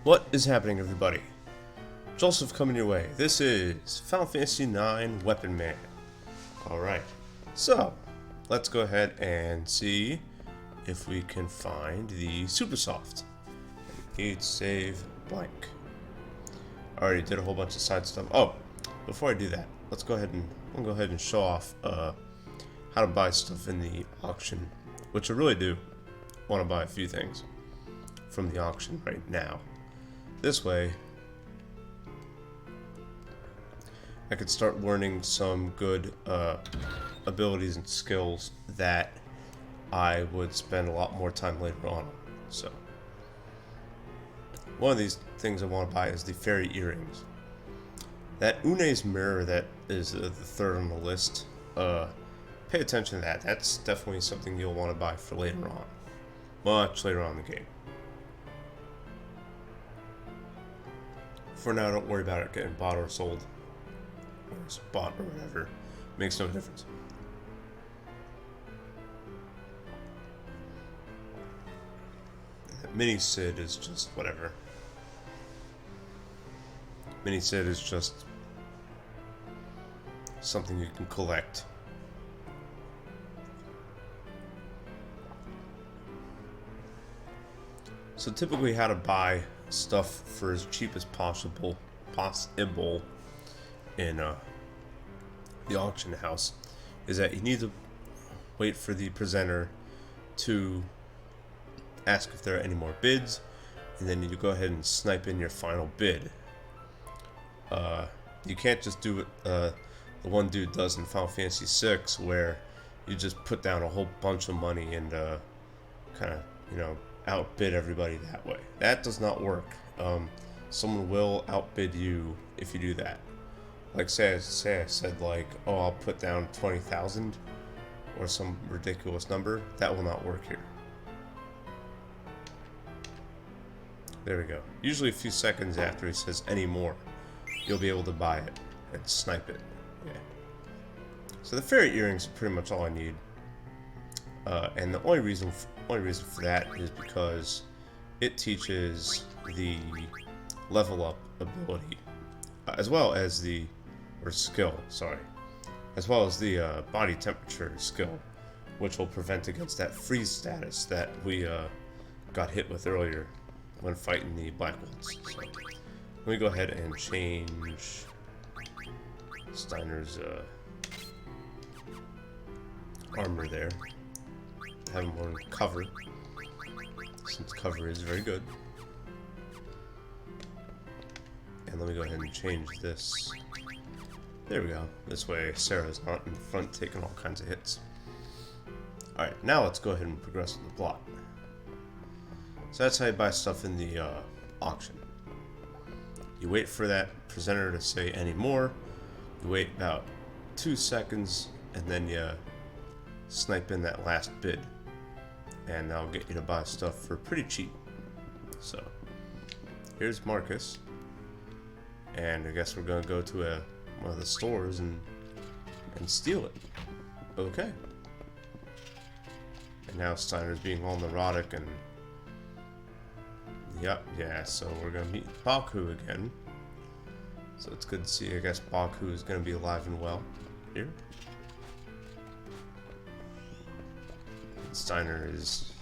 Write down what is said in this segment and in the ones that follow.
What is happening, everybody? Joseph coming your way. This is Final Fantasy IX Weapon Man. Alright, so let's go ahead and see if we can find the Super Soft. Need save blank. I already did a whole bunch of side stuff. Oh, before I do that, let's go ahead and show off how to buy stuff in the auction, which I really do want to buy a few things from the auction right now. This way, I could start learning some good abilities and skills that I would spend a lot more time later on. So, one of these things I want to buy is the fairy earrings. That Une's mirror that is the third on the list, pay attention to that. That's definitely something you'll want to buy for later on. Much later on in the game. For now, don't worry about it getting bought or sold. Or bought or whatever. Makes no difference. Mini Sid is just whatever. Mini Sid is just something you can collect. So typically how to buy stuff for as cheap as possible in the auction house is that you need to wait for the presenter to ask if there are any more bids, and then you go ahead and snipe in your final bid. You can't just do what the one dude does in Final Fantasy VI, where you just put down a whole bunch of money and kind of, outbid everybody that way. That does not work. Someone will outbid you if you do that. Like say I said like, oh, I'll put down 20,000 or some ridiculous number. That will not work here. There we go. Usually a few seconds after he says any more, you'll be able to buy it and snipe it. Yeah. So the fairy earrings are pretty much all I need. And the only reason for that is because it teaches the level up ability, as well as the skill, as well as the body temperature skill, which will prevent against that freeze status that we got hit with earlier when fighting the Black Wolves. So let me go ahead and change Steiner's armor there. Have him on cover, since cover is very good. And let me go ahead and change this. There we go. This way Sarah's not in front taking all kinds of hits. Alright, now let's go ahead and progress with the plot. So that's how you buy stuff in the auction. You wait for that presenter to say any more. You wait about 2 seconds, and then you snipe in that last bid. And that'll get you to buy stuff for pretty cheap. So, here's Marcus. And I guess we're gonna go to one of the stores and steal it. Okay. And now Steiner's being all neurotic and... Yep, yeah, so we're gonna meet Baku again. So it's good to see, I guess Baku is gonna be alive and well here. Steiner is...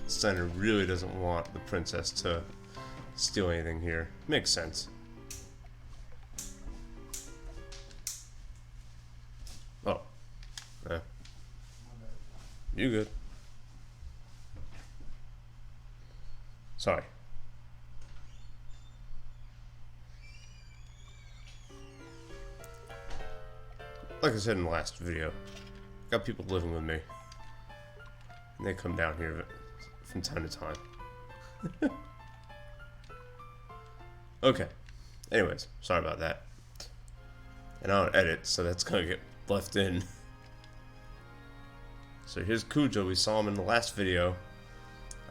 Steiner really doesn't want the princess to steal anything here. Makes sense. Oh. You good. Sorry. Like I said in the last video, got people living with me. And they come down here from time to time. Okay. Anyways, sorry about that. And I don't edit, so that's gonna get left in. So here's Kujo. We saw him in the last video,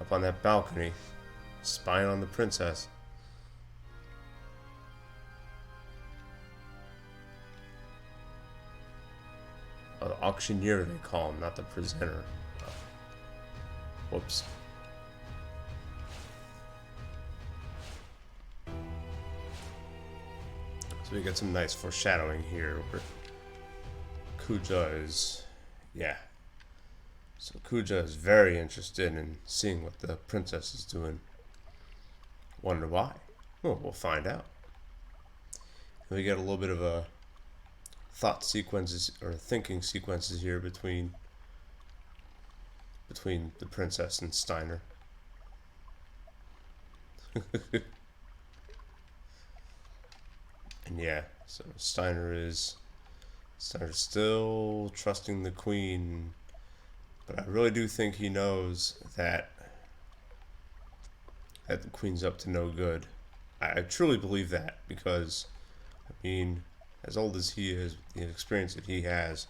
up on that balcony, spying on the princess. Oh, the auctioneer they call him, not the presenter. Whoops. So we get some nice foreshadowing here where Kuja is, yeah. So Kuja is very interested in seeing what the princess is doing. Wonder why? Well, we'll find out. And we get a little bit of a thought sequences or thinking sequences here between the princess and Steiner. And yeah, so Steiner's still trusting the queen, but I really do think he knows that the queen's up to no good. I truly believe that because, I mean, as old as he is, the experience that he has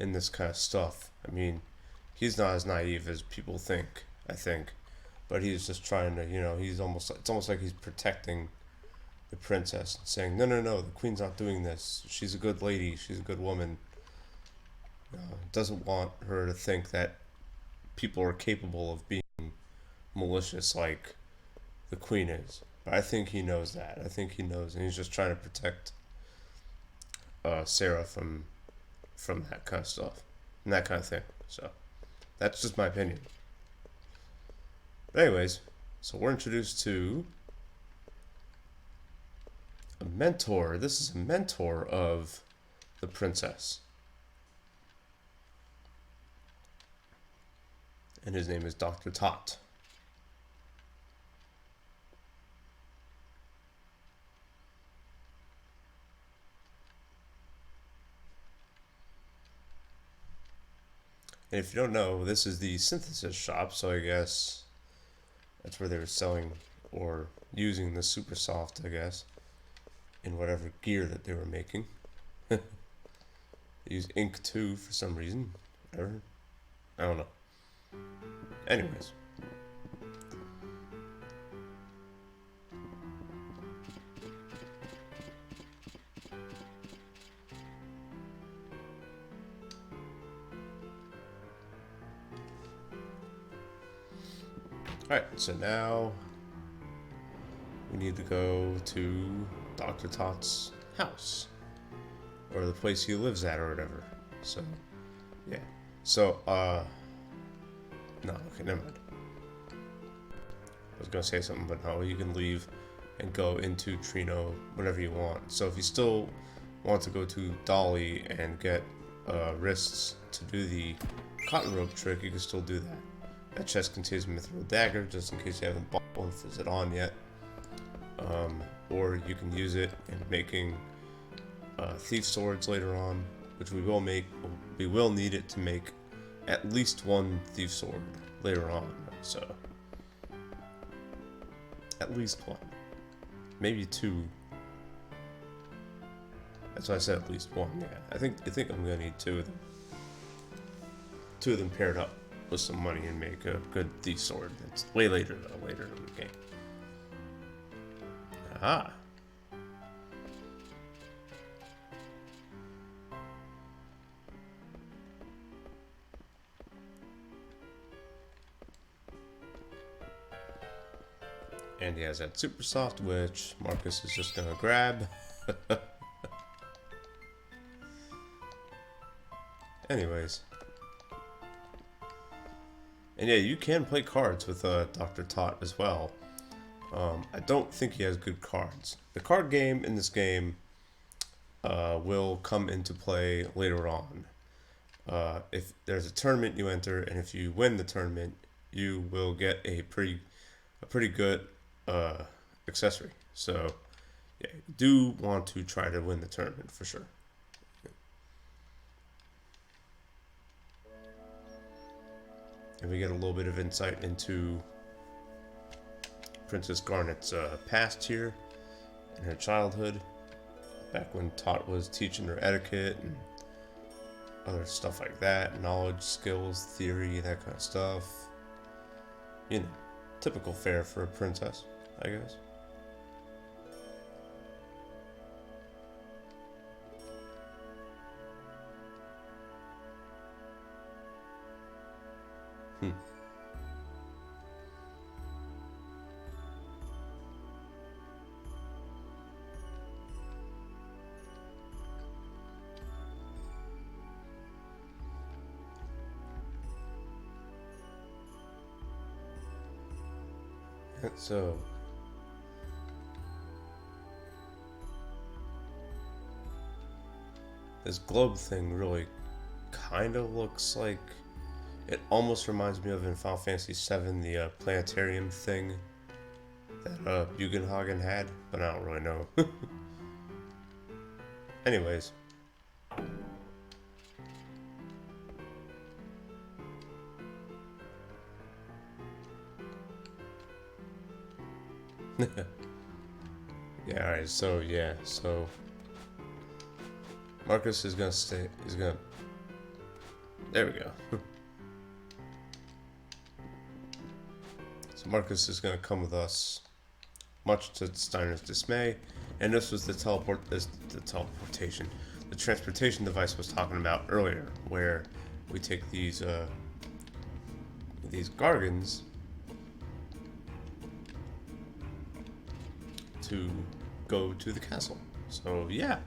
in this kind of stuff, I mean, he's not as naive as people think, I think, but he's just trying to, it's almost like he's protecting the princess, saying, no, the queen's not doing this. She's a good lady. She's a good woman. Doesn't want her to think that people are capable of being malicious like the queen is. But I think he knows that. I think he knows, and he's just trying to protect Sarah from that kind of stuff and that kind of thing. So that's just my opinion. But anyways, so we're introduced to a mentor. This is a mentor of the princess. And his name is Dr. Tot. And if you don't know, this is the synthesis shop, so I guess that's where they were selling or using the super soft, I guess, in whatever gear that they were making. They use ink too for some reason. Whatever. I don't know. Anyways. Alright, so now we need to go to Dr. Tot's house. Or the place he lives at or whatever. So, yeah. So, no, okay, never mind. I was gonna say something, but no, you can leave and go into Treno whenever you want. So if you still want to go to Dolly and get wrists to do the cotton rope trick, you can still do that. That chest contains a mithril dagger, just in case you haven't bought one if it's on yet. Or you can use it in making thief swords later on, which we will make. We will need it to make at least one thief sword later on. So at least one, maybe two. That's why I said at least one. Yeah, I think I'm gonna need two of them. Two of them paired up with some money and make a good thief sword. That's way later though, later in the game. Aha. And he has that super soft, which Marcus is just gonna grab. Anyways. And yeah, you can play cards with Dr. Tot as well. I don't think he has good cards. The card game in this game will come into play later on. If there's a tournament you enter, and if you win the tournament, you will get a pretty good accessory. So yeah, you do want to try to win the tournament for sure. And we get a little bit of insight into Princess Garnet's past here and her childhood, back when Tot was teaching her etiquette and other stuff like that, knowledge, skills, theory, that kind of stuff. You know, typical fare for a princess, I guess. So this globe thing really kind of looks like, it almost reminds me of in Final Fantasy VII, the planetarium thing that Bugenhagen had, but I don't really know. Anyways. Yeah, alright, so Marcus is gonna stay, there we go. So Marcus is gonna come with us, much to Steiner's dismay, and this was the transportation device I was talking about earlier, where we take these Gargans to go to the castle. So yeah,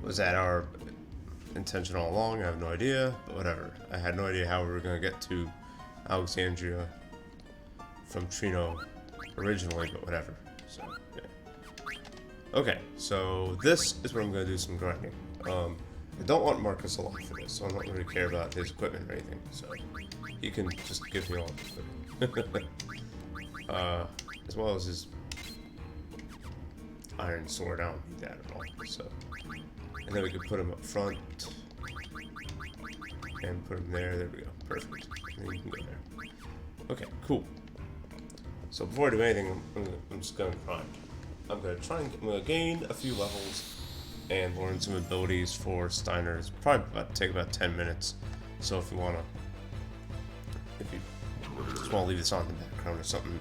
was that our intention all along? I have no idea, but whatever. I had no idea how we were going to get to Alexandria from Treno originally, but whatever. So yeah. Okay, so this is where I'm going to do some grinding. I don't want Marcus along for this, so I don't really care about his equipment or anything. So he can just give me all the equipment. As well as his iron sword. I don't need that at all. So, and then we could put him up front and put him there. There we go. Perfect. And then you can go there. Okay, cool. So before I do anything, I'm just gonna grind. I'm gonna gain a few levels and learn some abilities for Steiner. It's probably take about 10 minutes. So if you just want to leave this on in the background or something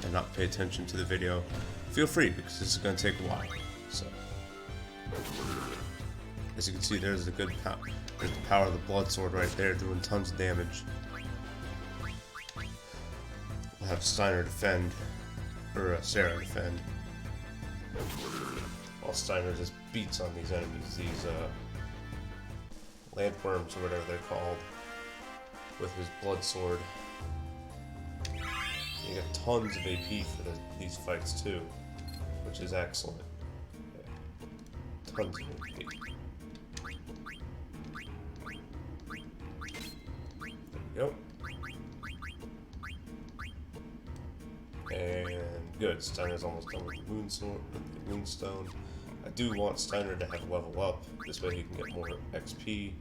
and not pay attention to the video, feel free, because this is going to take a while. So, as you can see, there's the power of the blood sword right there, doing tons of damage. We'll have Steiner defend, or Sarah defend, while Steiner just beats on these enemies, these landworms or whatever they're called, with his blood sword. You get tons of AP for these fights too, which is excellent. Yeah. Tons of AP. There we go. And good, Steiner's almost done with the Moonstone. I do want Steiner to have level up, this way he can get more XP.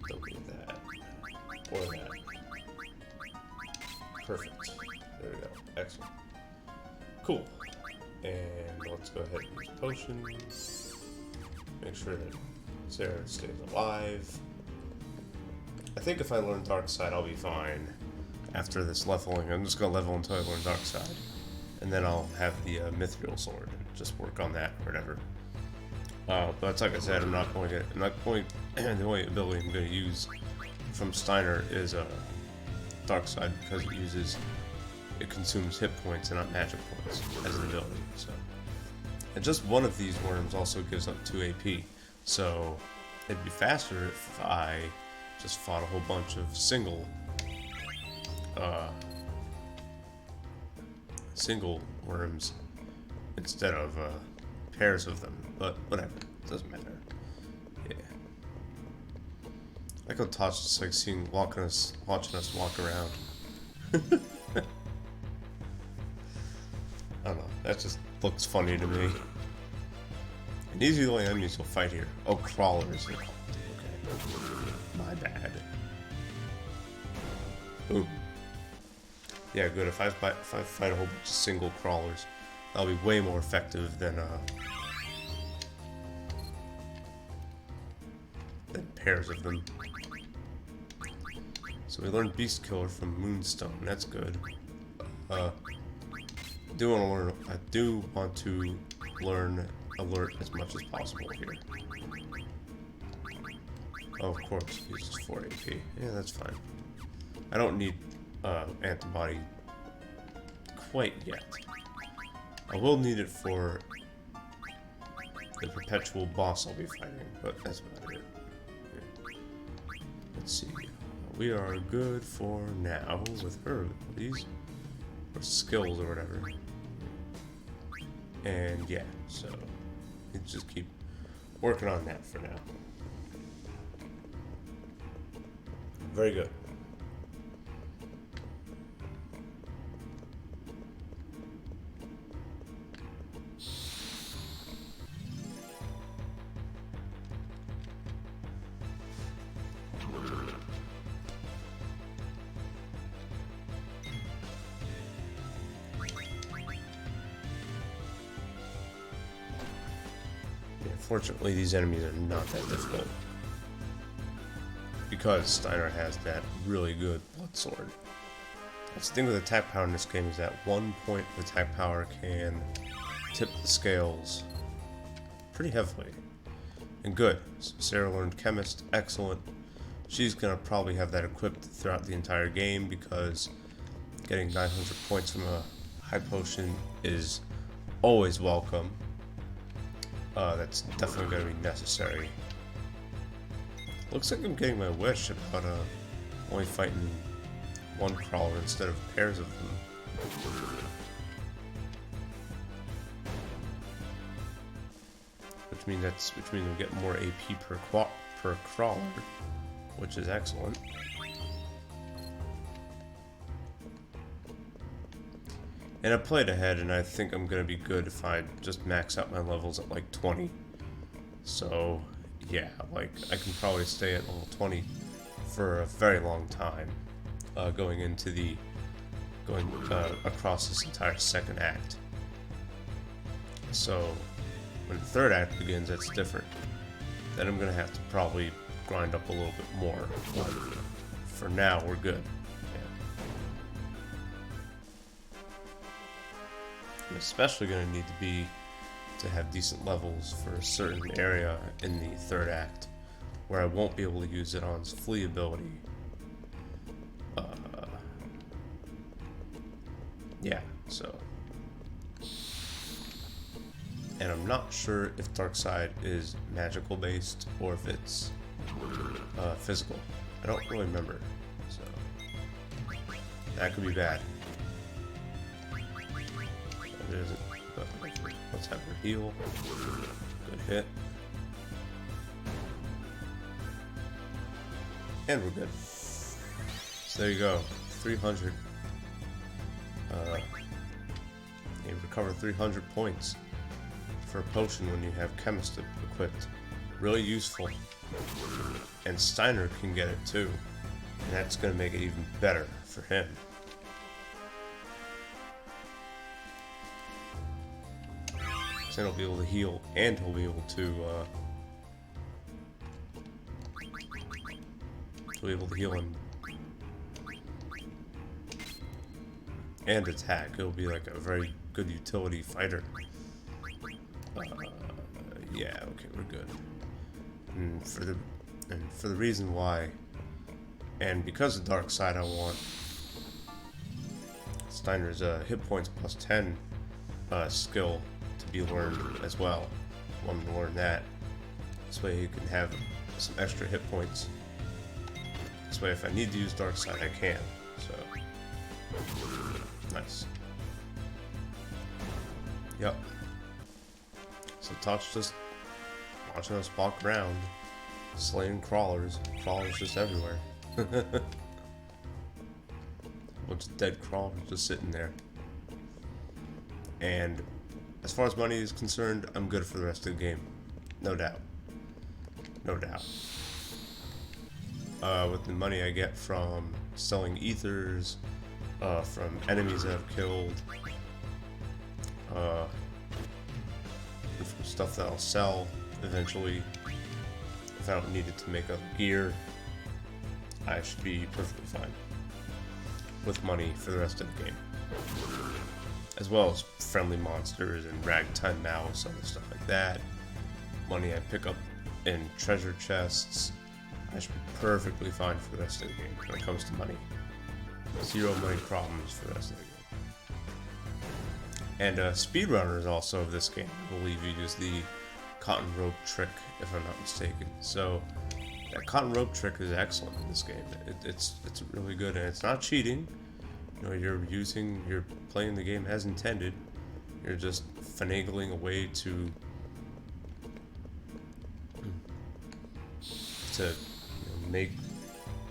Don't need that. Or that. Perfect. There we go. Excellent. Cool. And let's go ahead and use potions. Make sure that Sarah stays alive. I think if I learn Darkside, I'll be fine. After this leveling, I'm just going to level until I learn Darkside. And then I'll have the Mithril Sword. Just work on that or whatever. But like I said, the only ability I'm going to use from Steiner is Darkside, because it consumes hit points and not magic points as an ability. So, and just one of these worms also gives up 2 AP. So it'd be faster if I just fought a whole bunch of single worms instead of pairs of them. But whatever, it doesn't matter. Yeah. I could Tosh just like watching us walk around. I don't know, that just looks funny to me. And these are the only enemies you'll fight here. Oh, crawlers. Okay. My bad. Ooh. Yeah, good. If I fight a whole bunch of single crawlers, that'll be way more effective than pairs of them. So we learned Beast Killer from Moonstone. That's good. I do want to learn Alert as much as possible here. Oh, of course, he uses 4 AP. Yeah, that's fine. I don't need antibody quite yet. I will need it for the perpetual boss I'll be fighting, but that's about it. Yeah. Let's see. We are good for now with her abilities. or skills or whatever. And yeah, so you just keep working on that for now. Very good. Fortunately, these enemies are not that difficult because Steiner has that really good blood sword. That's the thing with attack power in this game, is that 1 point of attack power can tip the scales pretty heavily. And good. So Sarah learned Chemist, excellent. She's gonna probably have that equipped throughout the entire game because getting 900 points from a high potion is always welcome. That's definitely going to be necessary. Looks like I'm getting my wish about only fighting one crawler instead of pairs of them. Which means we get more AP per crawler, which is excellent. And I played ahead, and I think I'm going to be good if I just max out my levels at like 20. So, yeah, like, I can probably stay at level 20 for a very long time, going across this entire second act. So, when the third act begins, that's different. Then I'm going to have to probably grind up a little bit more. But for now, we're good. I'm especially going to need to have decent levels for a certain area in the third act where I won't be able to use it on its flee ability. Yeah, so. And I'm not sure if Darkside is magical based or if it's physical. I don't really remember, so that could be bad. It isn't, but let's have her heal. Good hit. And we're good. So there you go. 300. You recover 300 points for a potion when you have Chemist equipped. Really useful. And Steiner can get it too. And that's going to make it even better for him. Then he'll be able to heal, and he'll be able to heal him and attack. He'll be like a very good utility fighter. Yeah, okay, we're good. And for the reason why, and because of Darkside, I want Steiner's hit points plus 10 skill to be learned as well. I want him to learn that. This way he can have some extra hit points. This way if I need to use Darkside, I can. So, nice. Yep. So Touch just watching us walk around, slaying crawlers. Crawlers just everywhere. Bunch of dead crawlers just sitting there. And as far as money is concerned, I'm good for the rest of the game. No doubt. No doubt. With the money I get from selling ethers, from enemies that I've killed, and from stuff that I'll sell eventually, if I don't need it to make other gear, I should be perfectly fine with money for the rest of the game. As well as friendly monsters and ragtime mouse, other stuff like that. Money I pick up in treasure chests. I should be perfectly fine for the rest of the game when it comes to money. Zero money problems for the rest of the game. And speedrunners also of this game, I believe you use the cotton rope trick, if I'm not mistaken. So that cotton rope trick is excellent in this game. It's really good, and it's not cheating. You know, you're playing the game as intended. You're just finagling a way to make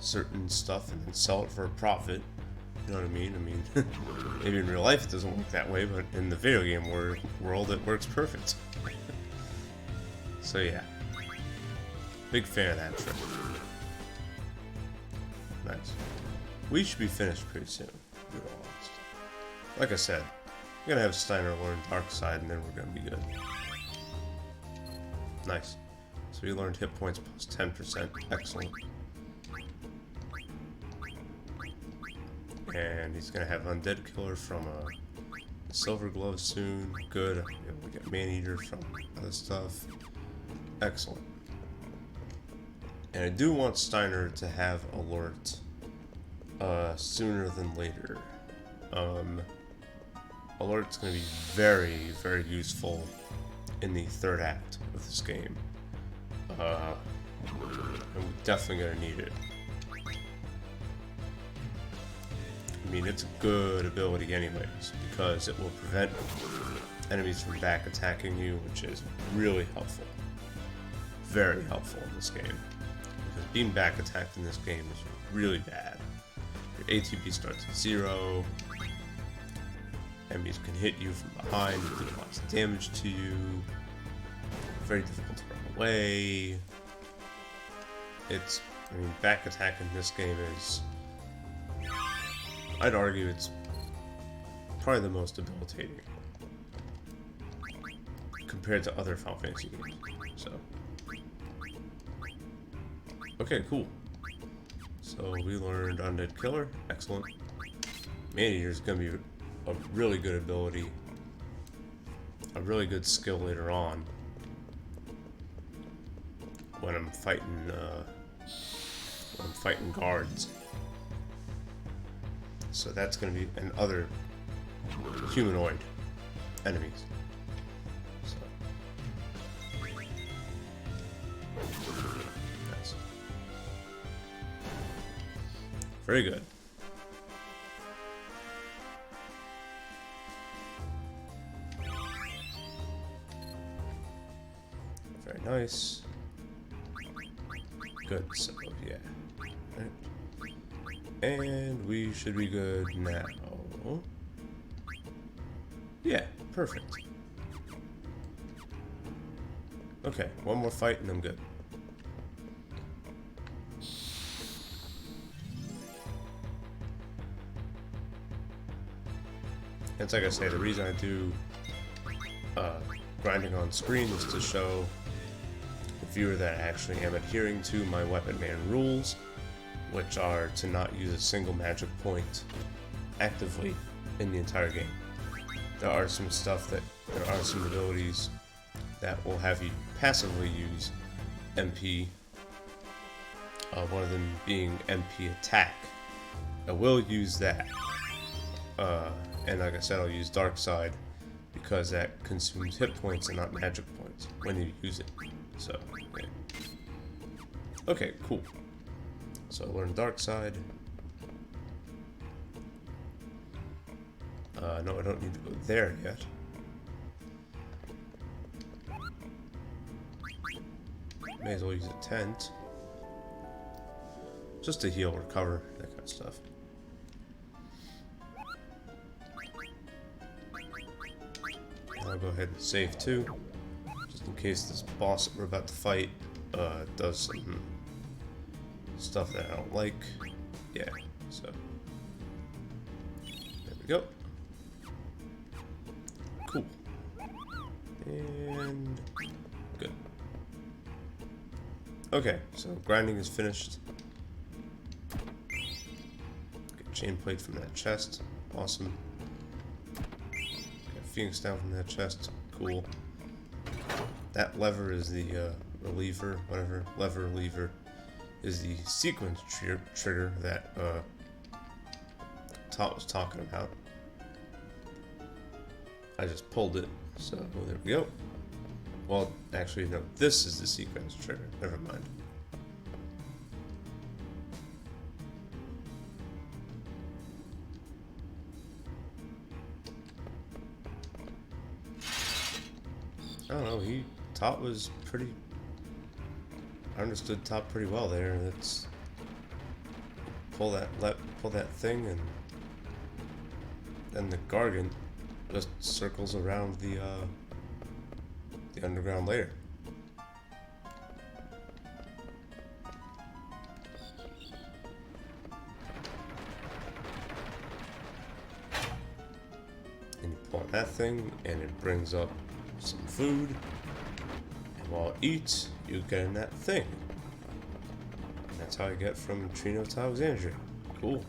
certain stuff and then sell it for a profit. You know what I mean? I mean, maybe in real life it doesn't work that way, but in the video game world it works perfect. So yeah, big fan of that trick. Nice. We should be finished pretty soon, to be honest. Like I said, we're gonna have Steiner learn Darkside, and then we're gonna be good. Nice. So we learned hit points plus 10%. Excellent. And he's gonna have Undead Killer from a Silver Glove soon. Good. I'll be able to get Man-Eater from other stuff. Excellent. And I do want Steiner to have Alert sooner than later. Alert's gonna be very, very useful in the third act of this game. And we're definitely gonna need it. I mean, it's a good ability anyways, because it will prevent enemies from back attacking you, which is really helpful. Very helpful in this game. Because being back attacked in this game is really bad. Your ATB starts at 0. Enemies can hit you from behind and do lots of damage to you. Very difficult to run away. I mean, back attack in this game is, I'd argue it's probably the most debilitating compared to other Final Fantasy games. So, okay, cool. So we learned Undead Killer, excellent. Man-Eater is going to be a really good ability, a really good skill later on when I'm fighting guards. So that's going to be and other humanoid enemies. So nice. Very good. Very nice. Good, so yeah. Right. And we should be good now. Yeah, perfect. Okay, one more fight and I'm good. It's like I say, the reason I do grinding on screen is to show the viewer that I actually am adhering to my Weapon Man rules, which are to not use a single magic point actively in the entire game. There are some abilities that will have you passively use MP, one of them being MP attack. I will use that, and like I said, I'll use Darkside because that consumes hit points and not magic points when you use it. So, yeah. Okay, cool. So I learned Darkside. No, I don't need to go there yet. May as well use a tent. Just to heal, recover, that kind of stuff. And I'll go ahead and save too, just in case this boss that we're about to fight does some stuff that I don't like. Yeah, so there we go. Cool. And good. Okay, so grinding is finished. Get chain plate from that chest. Awesome. Get Phoenix down from that chest. Cool. That lever is the reliever, whatever. Lever reliever is the sequence trigger that Tot was talking about. I just pulled it, so there we go. Well, actually, no, this is the sequence trigger. Never mind. don't know. Top was pretty. I understood top pretty well there. Let's pull that thing, and then the Gargant just circles around the underground layer. And you pull on that thing, and it brings up some food. And while it eats, you get in that thing. And that's how I get from Treno to Alexandria. Cool.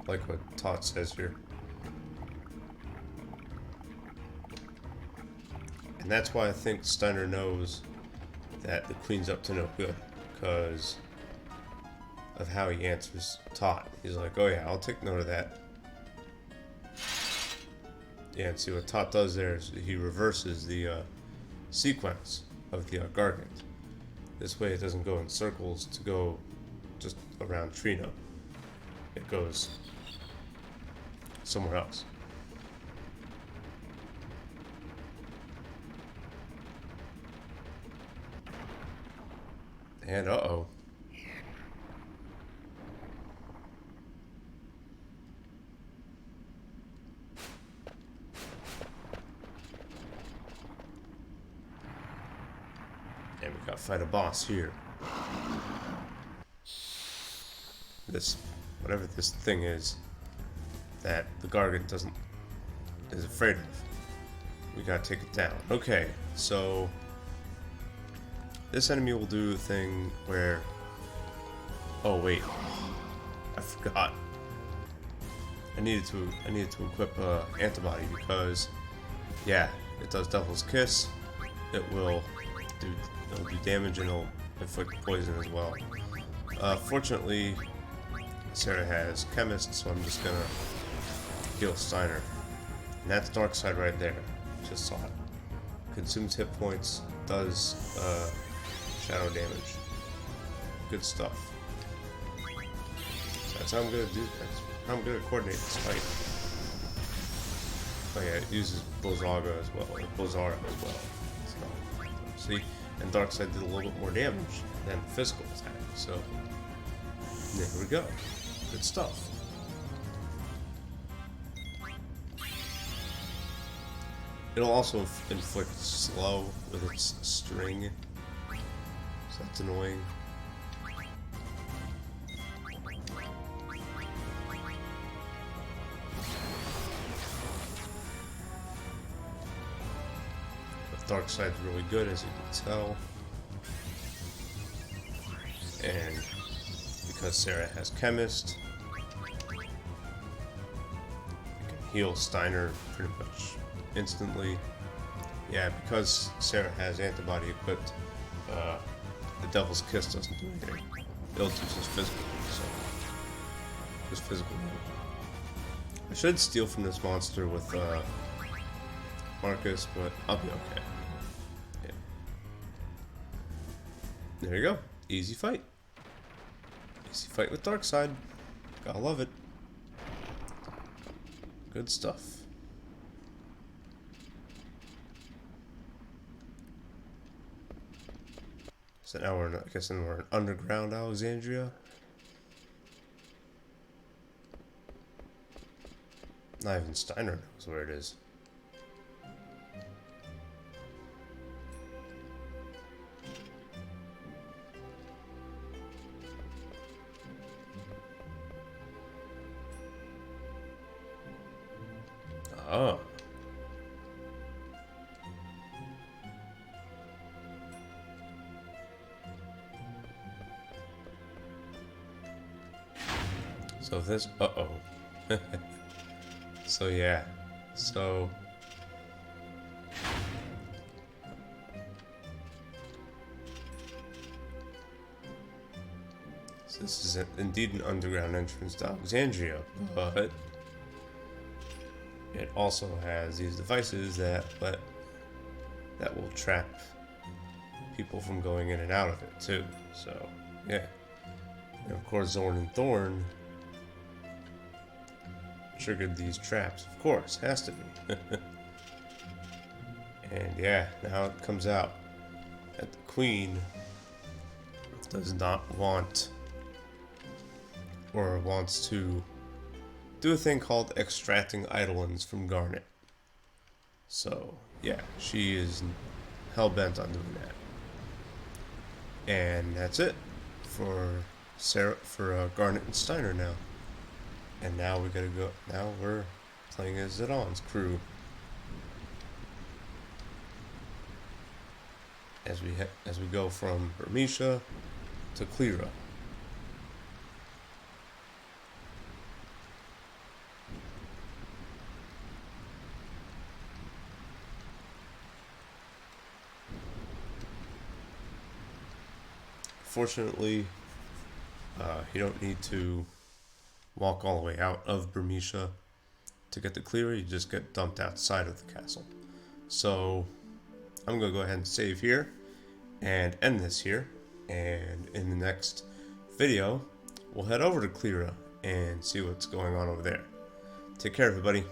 Like what Tot says here. And that's why I think Steiner knows that the Queen's up to no good, because of how he answers Tot. He's like, oh yeah, I'll take note of that. Yeah, and see what Tot does there is he reverses the sequence of the Gargant. This way it doesn't go in circles to go just around Treno. It goes somewhere else. And uh-oh. And we gotta fight a boss here. This, whatever this thing is, that the Gargant is afraid of. We gotta take it down. Okay, so this enemy will do a thing where, oh wait, I forgot. I needed to equip antibody because, yeah, it does Devil's Kiss. It'll do damage and it'll inflict poison as well. Fortunately, Sarah has Chemist, so I'm just gonna heal Steiner. And that's Darkside right there. Just saw it. Consumes hit points, does shadow damage. Good stuff. So that's how I'm gonna do. That's how I'm gonna coordinate this fight. Oh yeah, it uses Blizzaga as well, or Blizzara as well. So, see, and Darkside did a little bit more damage than physical attack. So there we go. Good stuff. It'll also inflict slow with its string, so that's annoying. But Darkside's really good, as you can tell. And because Sarah has Chemist, you can heal Steiner pretty much instantly. Yeah, because Sarah has antibody equipped, the Devil's Kiss doesn't do anything. It'll do just physical, so just physical damage. I should steal from this monster with Marcus, but I'll be okay. Yeah. There you go. Easy fight. Easy fight with Darkside. Gotta love it. Good stuff. So now we're in, I guess we're in underground Alexandria. Not even Steiner knows where it is. Oh. So this, uh-oh. So yeah, so this is indeed an underground entrance to Alexandria, but it also has these devices that will trap people from going in and out of it too. So yeah, and of course Zorn and Thorn triggered these traps. Of course, has to be. And yeah, now it comes out that the Queen does not want, or wants to do a thing called extracting Eidolons from Garnet. So yeah, she is hell-bent on doing that. And that's it for Garnet and Steiner now. And now we gotta go. Now we're playing as Zidon's crew. As we go from Burmisha to Clera. Fortunately, you don't need to walk all the way out of Burmisha to get to Clera. You just get dumped outside of the castle. So I'm going to go ahead and save here and end this here. And in the next video, we'll head over to Clera and see what's going on over there. Take care, everybody.